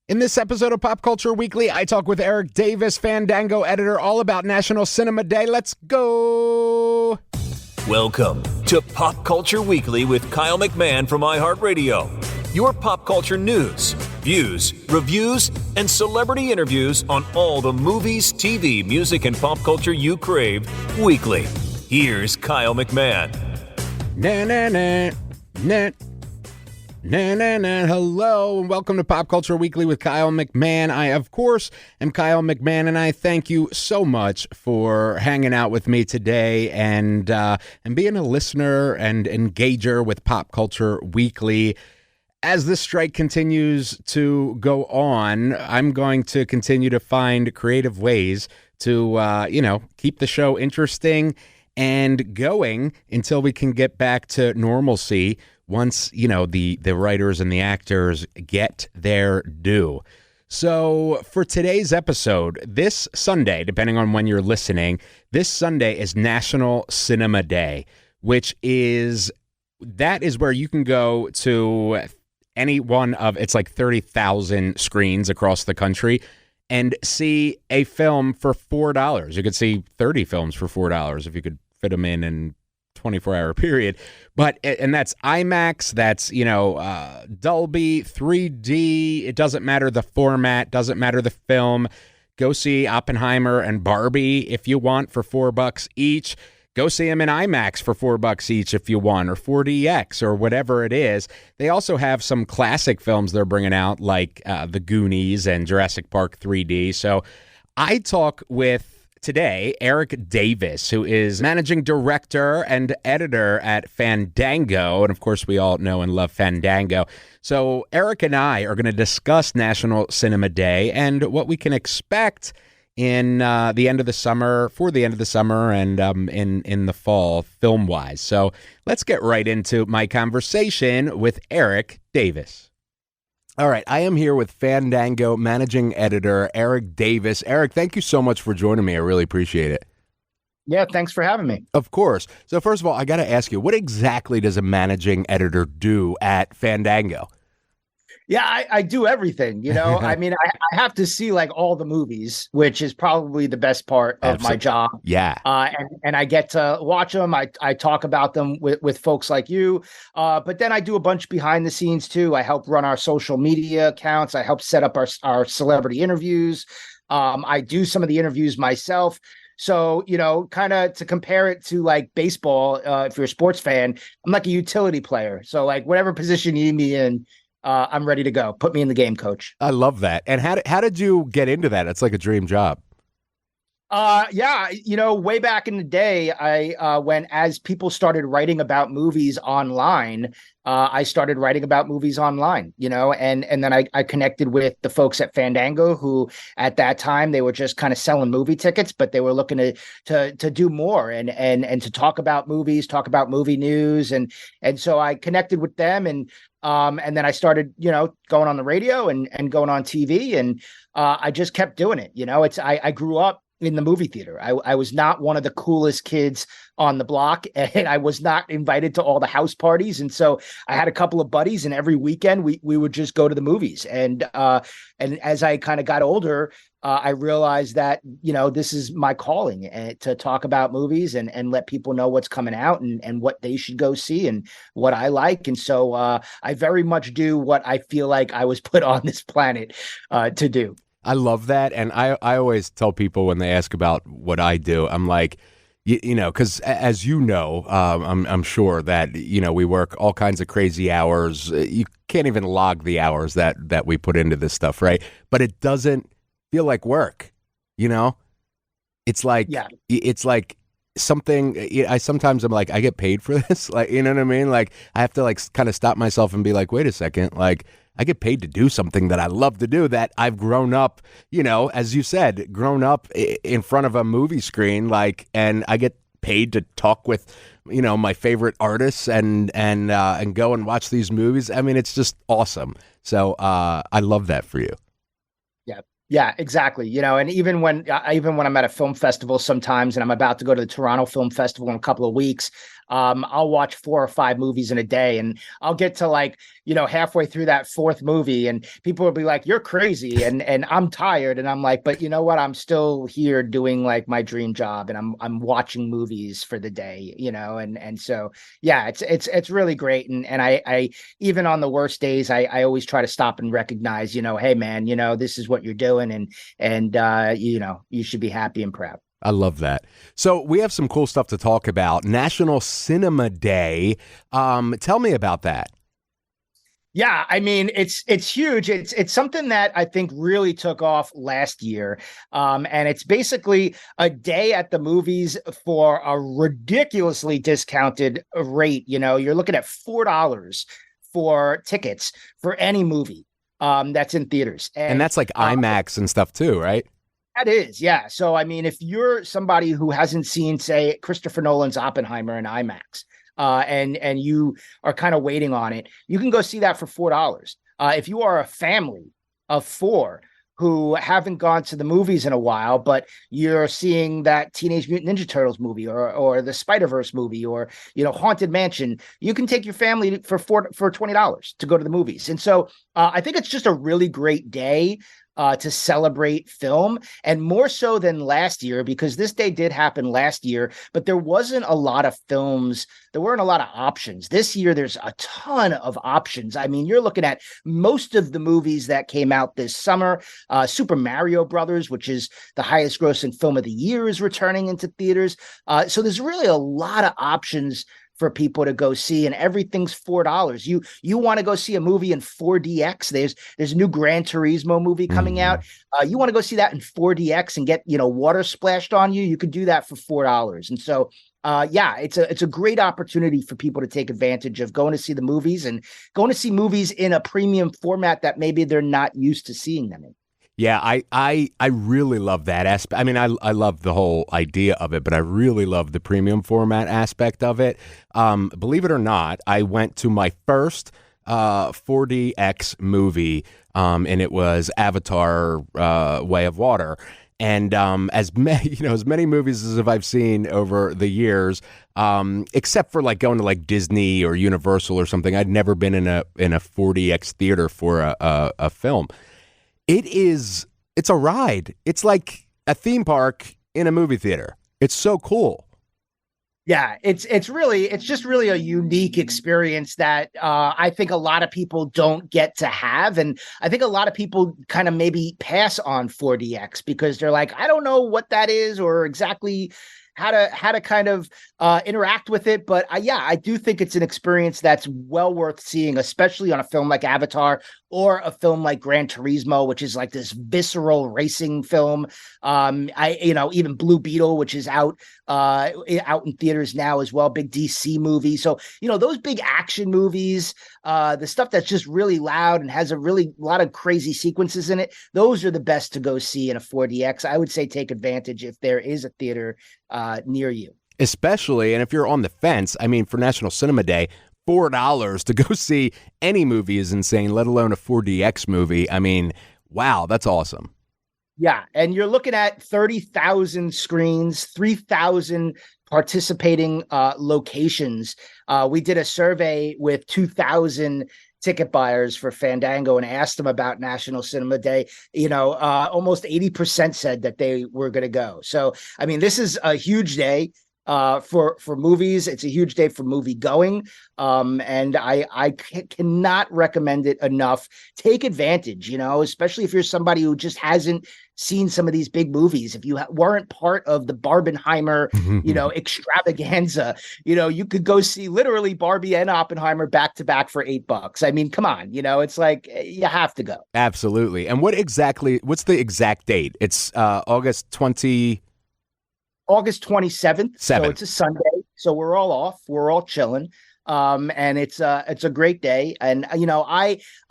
In this episode of Pop Culture Weekly, I talk with Erik Davis, Fandango editor, all about National Cinema Day. Let's go! Welcome to Pop Culture Weekly with Kyle McMahon from iHeartRadio. Your pop culture news, views, reviews, and celebrity interviews on all the movies, TV, music, and pop culture you crave weekly. Here's Kyle McMahon. Hello, and welcome to Pop Culture Weekly with Kyle McMahon. I, of course, am Kyle McMahon, and I thank you so much for hanging out with me today and being a listener and engager with Pop Culture Weekly. As this strike continues to go on, I'm going to continue to find creative ways to, keep the show interesting and going until we can get back to normalcy once, the writers and the actors get their due. So for today's episode, this Sunday, depending on when you're listening, this Sunday is National Cinema Day, that is where you can go to any one of, it's like 30,000 screens across the country and see a film for $4. You could see 30 films for $4 if you could fit them in 24-hour period. And that's IMAX, that's, Dolby, 3D. It doesn't matter the format, doesn't matter the film. Go see Oppenheimer and Barbie if you want for $4 each. Go see them in IMAX for $4 each if you want, or 4DX or whatever it is. They also have some classic films they're bringing out like The Goonies and Jurassic Park 3D. So I talk with today, Erik Davis, who is managing director and editor at Fandango. And of course, we all know and love Fandango. So Erik and I are going to discuss National Cinema Day and what we can expect in the end of the summer, and in the fall, film-wise. So let's get right into my conversation with Erik Davis. All right, I am here with Fandango managing editor Erik Davis. Erik, thank you so much for joining me. I really appreciate it. Yeah, thanks for having me. Of course. So first of all, I got to ask you, what exactly does a managing editor do at Fandango? Yeah, I do everything, I mean, I have to see like all the movies, which is probably the best part of my job. Yeah. And I get to watch them. I talk about them with folks like you. But then I do a bunch behind the scenes too. I help run our social media accounts. I help set up our celebrity interviews. I do some of the interviews myself. So, kind of to compare it to like baseball, if you're a sports fan, I'm like a utility player. So like whatever position you need me in, I'm ready to go. Put me in the game, coach. I love that. And how did you get into that? It's like a dream job. Way back in the day, when as people started writing about movies online, I started writing about movies online, and then I connected with the folks at Fandango, who at that time they were just kind of selling movie tickets, but they were looking to do more and to talk about movies, talk about movie news. And so I connected with them and then I started, going on the radio and going on TV, and I just kept doing it. I grew up in the movie theater. I was not one of the coolest kids on the block, and I was not invited to all the house parties. And so I had a couple of buddies, and every weekend we would just go to the movies. And as I kind of got older, I realized that, this is my calling, to talk about movies and let people know what's coming out and what they should go see and what I like. And so I very much do what I feel like I was put on this planet to do. I love that. And I always tell people when they ask about what I do, I'm like, because as I'm sure that, we work all kinds of crazy hours. You can't even log the hours that we put into this stuff, right? But it doesn't feel like work, It's like, It's like something. I'm like, I get paid for this, like, you know what I mean? Like, I have to like kind of stop myself and be like, wait a second, like, I get paid to do something that I love to do, that I've grown up, as you said, grown up in front of a movie screen, like, and I get paid to talk with, my favorite artists and go and watch these movies. I mean, it's just awesome. So I love that for you. Yeah, exactly. And even when I'm at a film festival sometimes, and I'm about to go to the Toronto Film Festival in a couple of weeks, I'll watch 4 or 5 movies in a day, and I'll get to like, halfway through that 4th movie and people will be like, you're crazy. And I'm tired. And I'm like, but you know what? I'm still here doing like my dream job, and I'm watching movies for the day, and so, yeah, it's really great. And I even on the worst days, I always try to stop and recognize, hey man, this is what you're doing. And you should be happy and proud. I love that. So we have some cool stuff to talk about. National Cinema Day. Tell me about that. Yeah, I mean, it's huge. It's something that I think really took off last year. And it's basically a day at the movies for a ridiculously discounted rate. You're looking at $4 for tickets for any movie that's in theaters. And that's like IMAX and stuff too, right? That is, yeah. So, I mean, if you're somebody who hasn't seen, say, Christopher Nolan's Oppenheimer in IMAX, and you are kind of waiting on it, you can go see that for $4. If you are a family of 4 who haven't gone to the movies in a while, but you're seeing that Teenage Mutant Ninja Turtles movie or the Spider-Verse movie or, Haunted Mansion, you can take your family for $20 to go to the movies. And so I think it's just a really great day to celebrate film, and more so than last year, because this day did happen last year, but there wasn't a lot of films. There weren't a lot of options. This year, there's a ton of options. I mean, you're looking at most of the movies that came out this summer. Super Mario Brothers, which is the highest grossing film of the year, is returning into theaters. So there's really a lot of options for people to go see, and everything's $4. You want to go see a movie in 4DX? There's a new Gran Turismo movie coming out. You want to go see that in 4DX and get water splashed on you? You could do that for $4. And so yeah, it's a great opportunity for people to take advantage of going to see the movies and going to see movies in a premium format that maybe they're not used to seeing them in. Yeah, I really love that aspect. I mean, I love the whole idea of it, but I really love the premium format aspect of it. Believe it or not, I went to my first 4DX movie, and it was Avatar: Way of Water. And as many movies as I've seen over the years, except for like going to like Disney or Universal or something, I'd never been in a 4DX theater for a film. It's a ride. It's like a theme park in a movie theater. It's so cool. Yeah, it's just really a unique experience that I think a lot of people don't get to have. And I think a lot of people kind of maybe pass on 4DX because they're like, I don't know what that is or exactly how to kind of interact with it. But yeah, I do think it's an experience that's well worth seeing, especially on a film like Avatar or a film like Gran Turismo, which is like this visceral racing film. Even Blue Beetle, which is out in theaters now as well, big DC movie. So, those big action movies, the stuff that's just really loud and has a lot of crazy sequences in it, those are the best to go see in a 4DX. I would say take advantage if there is a theater near you. Especially, and if you're on the fence, I mean, for National Cinema Day, $4 to go see any movie is insane, let alone a 4DX movie. I mean, wow, that's awesome. Yeah, and you're looking at 30,000 screens, 3,000 participating locations. We did a survey with 2,000 ticket buyers for Fandango and asked them about National Cinema Day. Almost 80% said that they were going to go. So, I mean, this is a huge day for movies. It's a huge day for movie going. And I cannot recommend it enough. Take advantage, especially if you're somebody who just hasn't seen some of these big movies. If you weren't part of the Barbenheimer, extravaganza, you could go see literally Barbie and Oppenheimer back to back for $8. I mean, come on, it's like you have to go. Absolutely. And what's the exact date? It's August 27th. So it's a Sunday. So we're all off. We're all chilling. And it's a great day. And,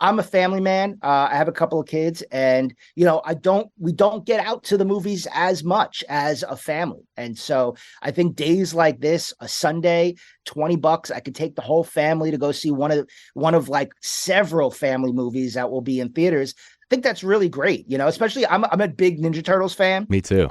I'm a family man. I have a couple of kids and, we don't get out to the movies as much as a family. And so I think days like this, a Sunday, $20, I could take the whole family to go see one of like several family movies that will be in theaters. I think that's really great, especially I'm a big Ninja Turtles fan. Me too.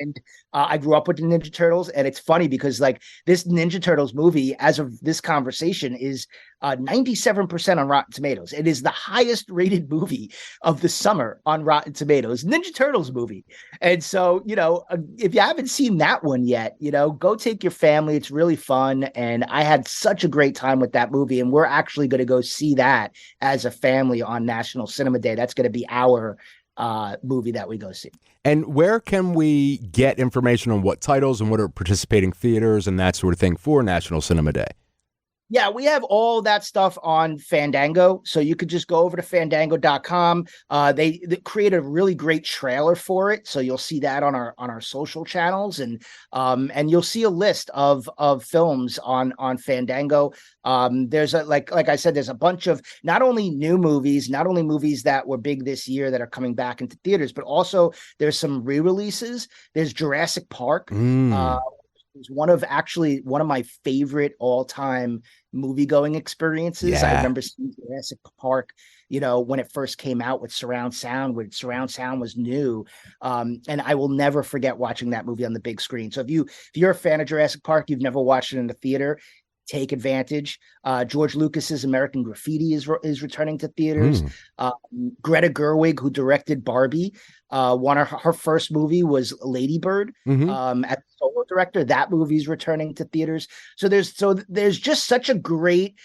And I grew up with the Ninja Turtles, and it's funny because like this Ninja Turtles movie, as of this conversation, is 97% on Rotten Tomatoes. It is the highest rated movie of the summer on Rotten Tomatoes, Ninja Turtles movie. And so, if you haven't seen that one yet, go take your family. It's really fun. And I had such a great time with that movie. And we're actually going to go see that as a family on National Cinema Day. That's going to be our movie that we go see. And where can we get information on what titles and what are participating theaters and that sort of thing for National Cinema Day? Yeah, we have all that stuff on Fandango. So you could just go over to fandango.com. They created a really great trailer for it. So you'll see that on our social channels, and you'll see a list of films on Fandango. There's like I said, there's a bunch of not only new movies, not only movies that were big this year that are coming back into theaters, but also there's some re-releases. There's Jurassic Park. It's one of my favorite all-time movie-going experiences. Yeah. I remember seeing Jurassic Park, when it first came out with surround sound, when surround sound was new. And I will never forget watching that movie on the big screen. So if you're a fan of Jurassic Park, you've never watched it in the theater, take advantage. George Lucas's American Graffiti is returning to theaters. Greta Gerwig, who directed Barbie, one of her first movie was Lady Bird. As a solo director, that movie's returning to theaters. So there's just such a great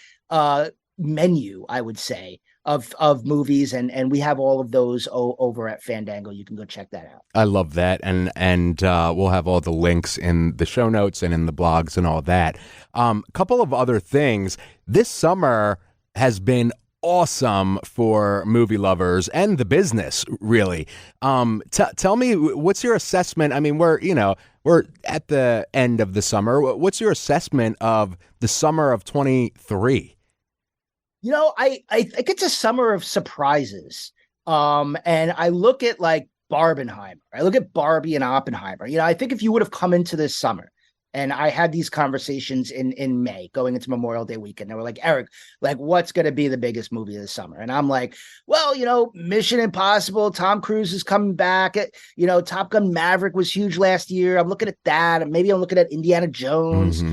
menu, I would say, of movies, and we have all of those over at Fandango. You can go check that out. I love that, and we'll have all the links in the show notes and in the blogs and all that. A couple of other things. This summer has been awesome for movie lovers and the business, really. Tell me, what's your assessment? I mean, we're at the end of the summer. What's your assessment of the summer of 23? I think it's a summer of surprises. And I look at like Barbenheimer. I look at Barbie and Oppenheimer. I think if you would have come into this summer, and I had these conversations in May going into Memorial Day weekend, they were like, Erik, like, what's going to be the biggest movie of the summer? And I'm like, well, Mission Impossible, Tom Cruise is coming back. Top Gun Maverick was huge last year. I'm looking at that. And maybe I'm looking at Indiana Jones.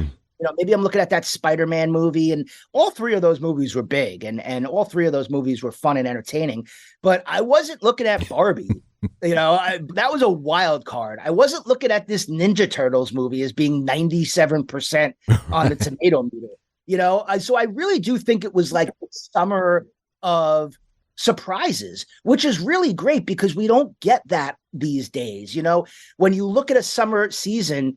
Maybe I'm looking at that Spider-Man movie, and all three of those movies were big, and all three of those movies were fun and entertaining. But I wasn't looking at Barbie. That was a wild card. I wasn't looking at this Ninja Turtles movie as being 97% on the tomato meter. So I really do think it was like the summer of surprises, which is really great because we don't get that these days. When you look at a summer season,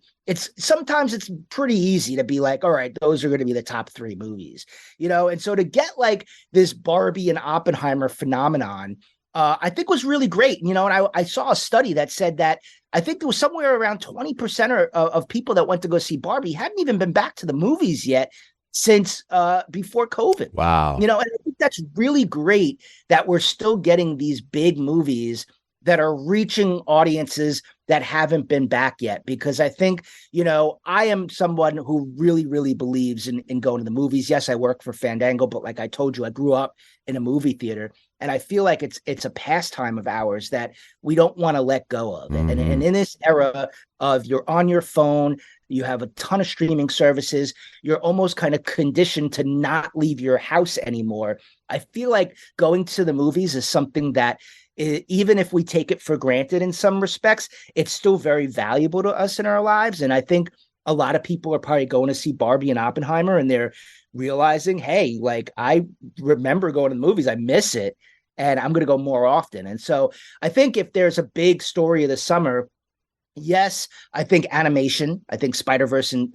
sometimes it's pretty easy to be like, all right, those are going to be the top three movies, and so to get like this Barbie and Oppenheimer phenomenon, I think was really great. And I saw a study that said that I think there was somewhere around 20% of people that went to go see Barbie hadn't even been back to the movies yet since before COVID. Wow. And I think that's really great that we're still getting these big movies that are reaching audiences that haven't been back yet. Because I think, I am someone who really, really believes in going to the movies. Yes, I work for Fandango, but like I told you, I grew up in a movie theater, and I feel like it's a pastime of ours that we don't want to let go of. And in this era of you're on your phone, you have a ton of streaming services, you're almost kind of conditioned to not leave your house anymore. I feel like going to the movies is something that, even if we take it for granted in some respects, it's still very valuable to us in our lives. And I think a lot of people are probably going to see Barbie and Oppenheimer, and they're realizing, hey, like, I remember going to the movies, I miss it, and I'm going to go more often. And so I think if there's a big story of the summer, yes, I think animation, I think Spider-Verse and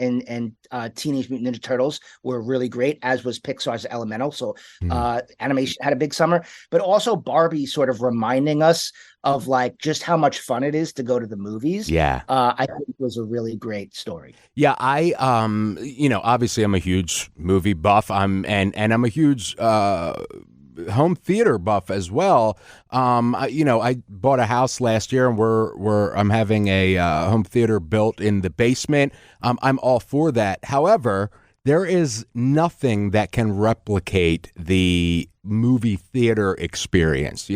Teenage Mutant Ninja Turtles were really great, as was Pixar's Elemental. So animation had a big summer, but also Barbie sort of reminding us of like just how much fun it is to go to the movies. Yeah. I think it was a really great story. Yeah, I obviously I'm a huge movie buff. I'm a huge home theater buff as well. I bought a house last year, and I'm having a home theater built in the basement. I'm all for that. However, there is nothing that can replicate the movie theater experience.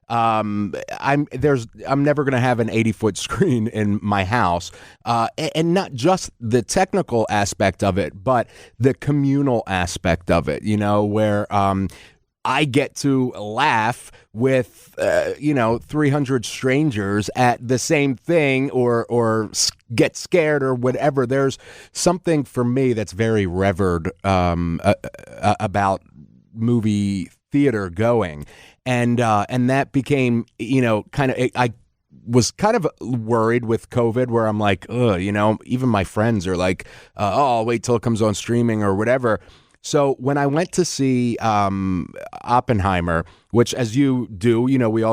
I'm never going to have an 80-foot screen in my house, and not just the technical aspect of it, but the communal aspect of it. Where I get to laugh with 300 strangers at the same thing, or get scared or whatever. There's something for me that's very revered about movie theater going, and that became kind of, I was kind of worried with COVID, where I'm like, even my friends are like, I'll wait till it comes on streaming or whatever. So when I went to see Oppenheimer, which, as you do, we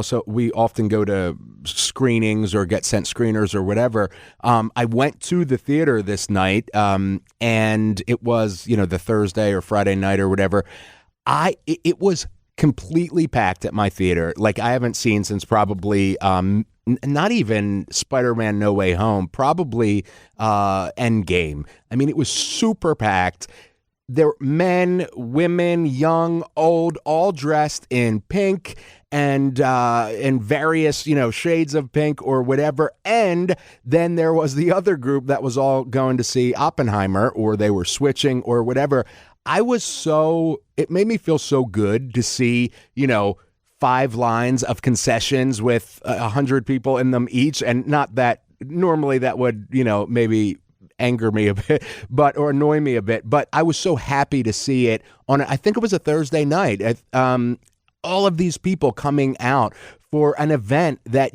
often go to screenings or get sent screeners or whatever. I went to the theater this night, and it was the Thursday or Friday night or whatever. It was completely packed at my theater, like I haven't seen since probably not even Spider-Man No Way Home, probably Endgame. I mean, it was super packed. There were men, women, young, old, all dressed in pink and in various, shades of pink or whatever. And then there was the other group that was all going to see Oppenheimer, or they were switching or whatever. It made me feel so good to see, 5 lines of concessions with 100 people in them each. And not that normally that would, maybe anger me a bit, or annoy me a bit. But I was so happy to see it on, I think it was a Thursday night. All of these people coming out for an event that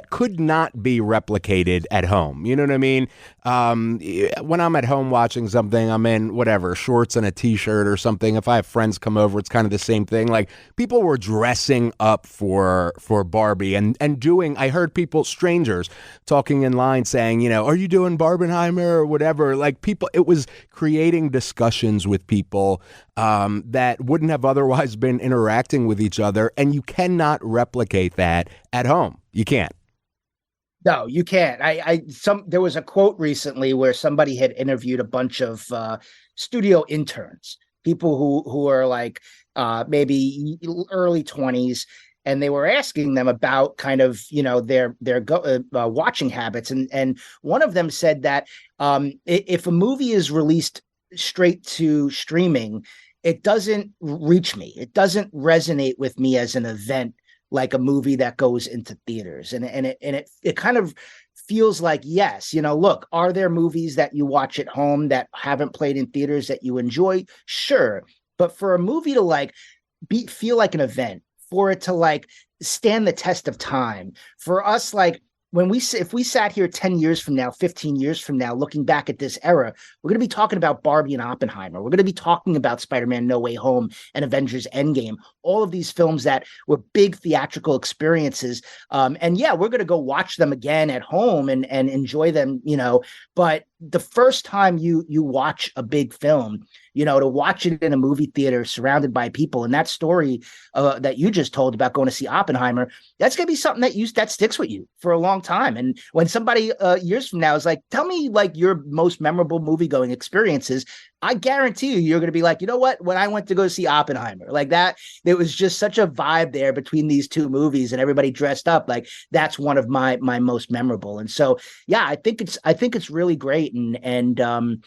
could not be replicated at home. You know what I mean? When I'm at home watching something, I'm in whatever, shorts and a t-shirt or something. If I have friends come over, it's kind of the same thing. Like, people were dressing up for Barbie and doing, I heard strangers talking in line saying, are you doing Barbenheimer or whatever? Like, people, it was creating discussions with people that wouldn't have otherwise been interacting with each other. And you cannot replicate that at home. You can't. No, you can't. There was a quote recently where somebody had interviewed a bunch of studio interns, people who are like maybe early 20s, and they were asking them about kind of their watching habits, and one of them said that if a movie is released straight to streaming, it doesn't reach me. It doesn't resonate with me as an event like a movie that goes into theaters. And it kind of feels like, yes, look, are there movies that you watch at home that haven't played in theaters that you enjoy? Sure. But for a movie to feel like an event, for it to stand the test of time, for us, if we sat here 10 years from now, 15 years from now, looking back at this era, we're going to be talking about Barbie and Oppenheimer. We're going to be talking about Spider-Man No Way Home and Avengers Endgame, all of these films that were big theatrical experiences. And yeah, we're going to go watch them again at home and enjoy them, but the first time you watch a big film, to watch it in a movie theater surrounded by people, and that story that you just told about going to see Oppenheimer, that's going to be something that sticks with you for a long time. And when somebody years from now is like, tell me your most memorable movie going experiences, I guarantee you're going to be like, you know what? When I went to go see Oppenheimer, like that, there was just such a vibe there between these two movies and everybody dressed up. Like, that's one of my most memorable. And so, yeah, I think it's really great. And I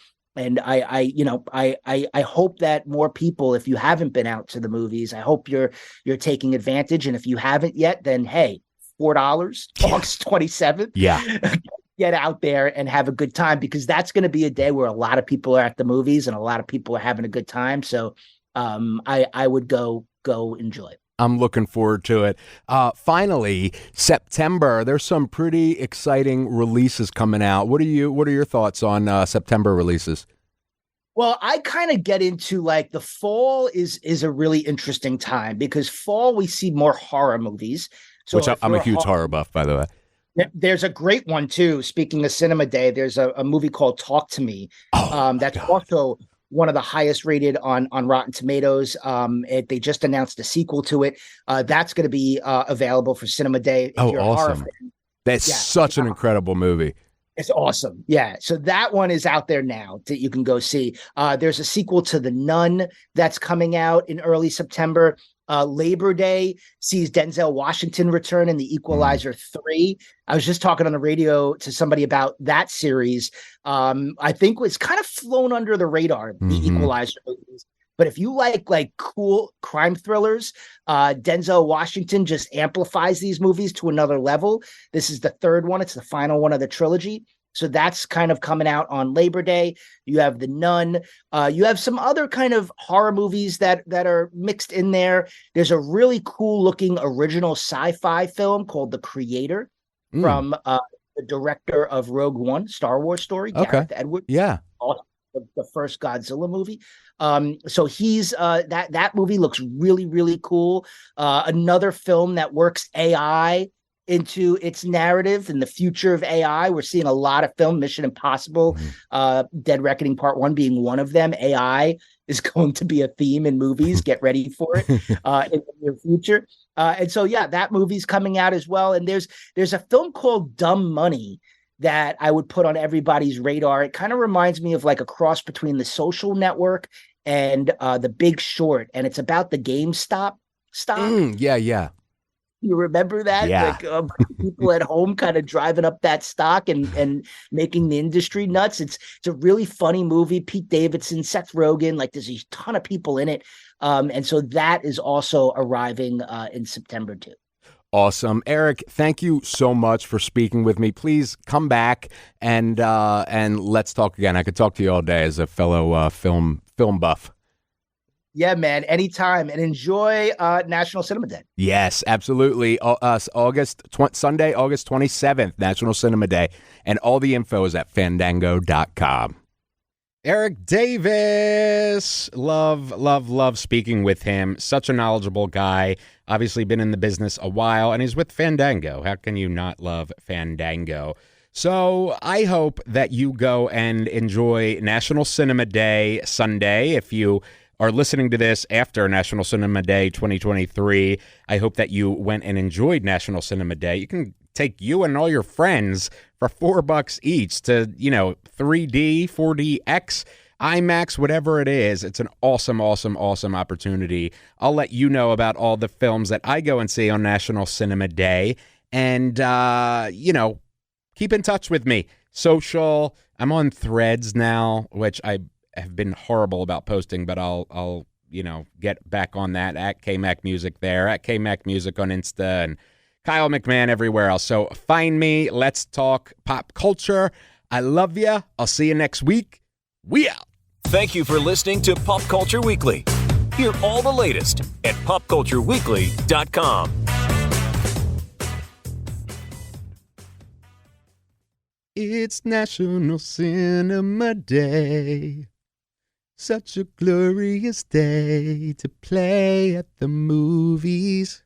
hope that more people, if you haven't been out to the movies, I hope you're taking advantage. And if you haven't yet, then hey, $4, August 27th. Yeah. Get out there and have a good time, because that's going to be a day where a lot of people are at the movies and a lot of people are having a good time. So I would go enjoy it. I'm looking forward to it. Finally, September, there's some pretty exciting releases coming out. What are your thoughts on September releases? Well, I kind of get into the fall is a really interesting time, because fall we see more horror movies. So which I'm a huge horror buff, by the way. There's a great one too. Speaking of Cinema Day, there's a movie called Talk to Me. That's also one of the highest rated on Rotten Tomatoes. They just announced a sequel to it. That's going to be available for Cinema Day. If you're awesome! A horror fan. That's such an incredible movie. It's awesome. Yeah. So that one is out there now that you can go see. There's a sequel to The Nun that's coming out in early September. Labor Day sees Denzel Washington return in the Equalizer 3. I was just talking on the radio to somebody about that series. I think it's kind of flown under the radar, the Equalizer movies. But if you like cool crime thrillers, Denzel Washington just amplifies these movies to another level. This is the third one. It's the final one of the trilogy. So that's kind of coming out on Labor Day. You have The Nun. You have some other kind of horror movies that are mixed in there. There's a really cool looking original sci-fi film called The Creator from the director of Rogue One, Star Wars story, Gareth Edwards. Yeah. The first Godzilla movie. So he's that movie looks really, really cool. Another film that works AI into its narrative and the future of AI. We're seeing a lot of film, Mission Impossible, Dead Reckoning Part 1 being one of them. AI is going to be a theme in movies. Get ready for it in the near future. And so, yeah, that movie's coming out as well. And there's a film called Dumb Money that I would put on everybody's radar. It kind of reminds me of like a cross between The Social Network and The Big Short. And it's about the GameStop stock. Yeah. You remember that? Yeah. Like people at home kind of driving up that stock and making the industry nuts. It's a really funny movie. Pete Davidson, Seth Rogen, like there's a ton of people in it. And so that is also arriving in September too. Awesome. Erik, thank you so much for speaking with me. Please come back and let's talk again. I could talk to you all day as a fellow film buff. Yeah, man, anytime. And enjoy National Cinema Day. Yes, absolutely. Sunday, August 27th, National Cinema Day. And all the info is at fandango.com. Erik Davis. Love speaking with him. Such a knowledgeable guy. Obviously been in the business a while, and he's with Fandango. How can you not love Fandango? So I hope that you go and enjoy National Cinema Day Sunday. If you are listening to this after National Cinema Day 2023, I hope that you went and enjoyed National Cinema Day. You can take you and all your friends for $4 each to, 3D, 4DX, IMAX, whatever it is. It's an awesome opportunity. I'll let you know about all the films that I go and see on National Cinema Day. And, keep in touch with me. Social. I'm on Threads now, which I have been horrible about posting, but I'll get back on that at KMac Music there, at KMac Music on Insta, and Kyle McMahon everywhere else. So find me. Let's talk pop culture. I love you. I'll see you next week. We out. Thank you for listening to Pop Culture Weekly. Hear all the latest at popcultureweekly.com. It's National Cinema Day. Such a glorious day to play at the movies.